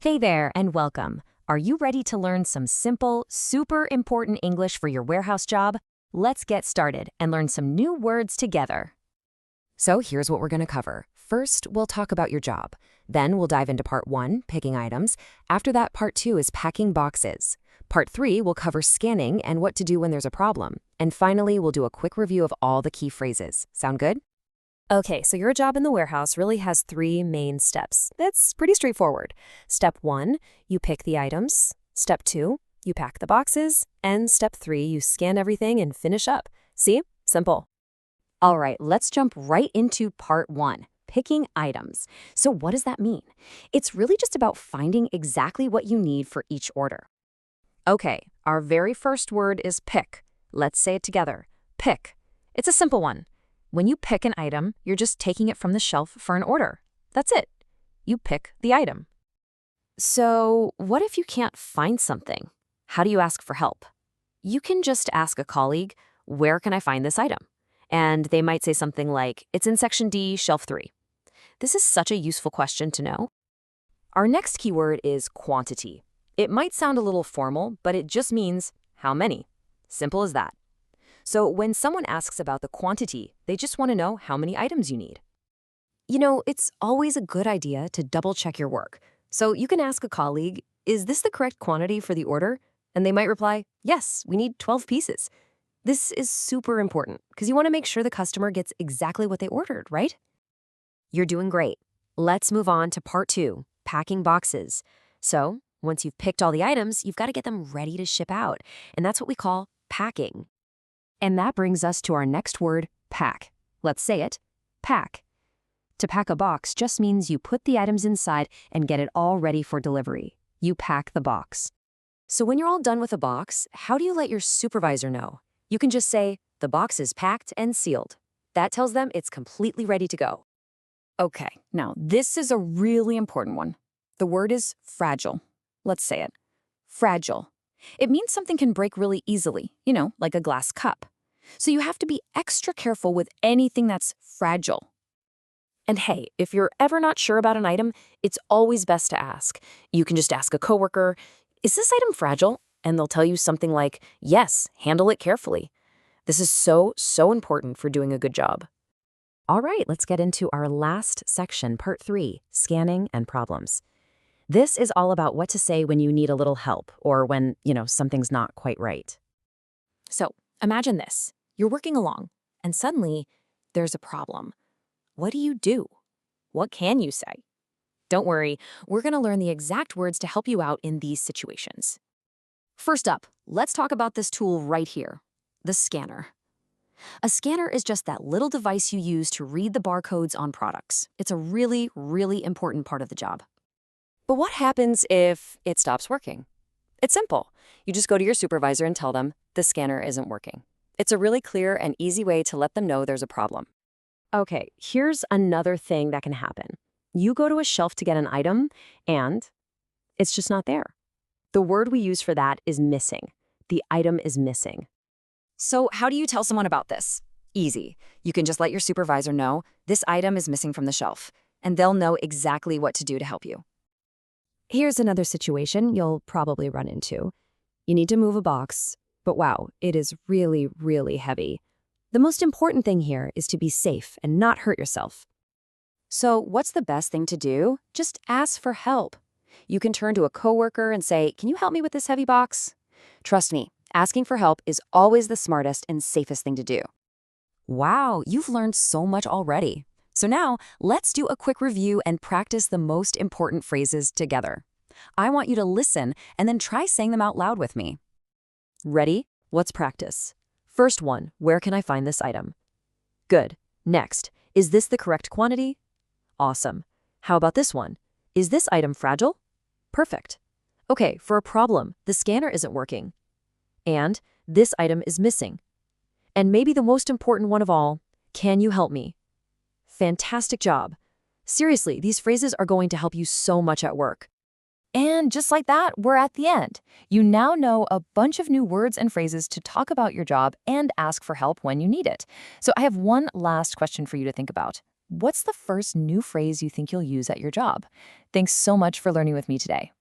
Hey there and welcome. Are you ready to learn some simple, super important English for your warehouse job? Let's get started and learn some new words together. So here's what we're going to cover. First, we'll talk about your job. Then we'll dive into part 1, picking items. After that, part 2 is packing boxes. Part 3 will cover scanning and what to do when there's a problem. And finally, we'll do a quick review of all the key phrases. Sound good? Okay, so your job in the warehouse really has 3 main steps. That's pretty straightforward. Step 1, you pick the items. Step 2, you pack the boxes. And step 3, you scan everything and finish up. See? Simple. All right, let's jump right into part 1, picking items. So what does that mean? It's really just about finding exactly what you need for each order. Okay, our very first word is pick. Let's say it together. Pick. It's a simple one. When you pick an item, you're just taking it from the shelf for an order. That's it. You pick the item. So, what if you can't find something? How do you ask for help? You can just ask a colleague, where can I find this item? And they might say something like, it's in section D, shelf 3. This is such a useful question to know. Our next keyword is quantity. It might sound a little formal, but it just means how many. Simple as that. So when someone asks about the quantity, they just want to know how many items you need. You know, it's always a good idea to double-check your work. So you can ask a colleague, is this the correct quantity for the order? And they might reply, yes, we need 12 pieces. This is super important because you want to make sure the customer gets exactly what they ordered, right? You're doing great. Let's move on to part 2, packing boxes. So once you've picked all the items, you've got to get them ready to ship out. And that's what we call packing. And that brings us to our next word, pack. Let's say it, pack. To pack a box just means you put the items inside and get it all ready for delivery. You pack the box. So when you're all done with a box, how do you let your supervisor know? You can just say, the box is packed and sealed. That tells them it's completely ready to go. Okay, now this is a really important one. The word is fragile. Let's say it. Fragile. It means something can break really easily, like a glass cup. So you have to be extra careful with anything that's fragile. And hey, if you're ever not sure about an item, it's always best to ask. You can just ask a coworker, is this item fragile? And they'll tell you something like, yes, handle it carefully. This is so important for doing a good job. All right, let's get into our last section, part 3, scanning and problems. This is all about what to say when you need a little help or when, something's not quite right. So imagine this. You're working along and suddenly there's a problem. What do you do? What can you say? Don't worry, we're going to learn the exact words to help you out in these situations. First up, let's talk about this tool right here, the scanner. A scanner is just that little device you use to read the barcodes on products. It's a really important part of the job. But what happens if it stops working? It's simple. You just go to your supervisor and tell them the scanner isn't working. It's a really clear and easy way to let them know there's a problem. Okay, here's another thing that can happen. You go to a shelf to get an item, and it's just not there. The word we use for that is missing. The item is missing. So how do you tell someone about this? Easy. You can just let your supervisor know this item is missing from the shelf, and they'll know exactly what to do to help you. Here's another situation you'll probably run into. You need to move a box, but wow, it is really heavy. The most important thing here is to be safe and not hurt yourself. So what's the best thing to do? Just ask for help. You can turn to a coworker and say, can you help me with this heavy box? Trust me, asking for help is always the smartest and safest thing to do. Wow, you've learned so much already. So now, let's do a quick review and practice the most important phrases together. I want you to listen and then try saying them out loud with me. Ready? Let's practice. First one, where can I find this item? Good. Next, is this the correct quantity? Awesome. How about this one? Is this item fragile? Perfect. Okay, for a problem, the scanner isn't working. And this item is missing. And maybe the most important one of all, can you help me? Fantastic job. Seriously, these phrases are going to help you so much at work. And just like that, we're at the end. You now know a bunch of new words and phrases to talk about your job and ask for help when you need it. So I have one last question for you to think about. What's the first new phrase you think you'll use at your job? Thanks so much for learning with me today.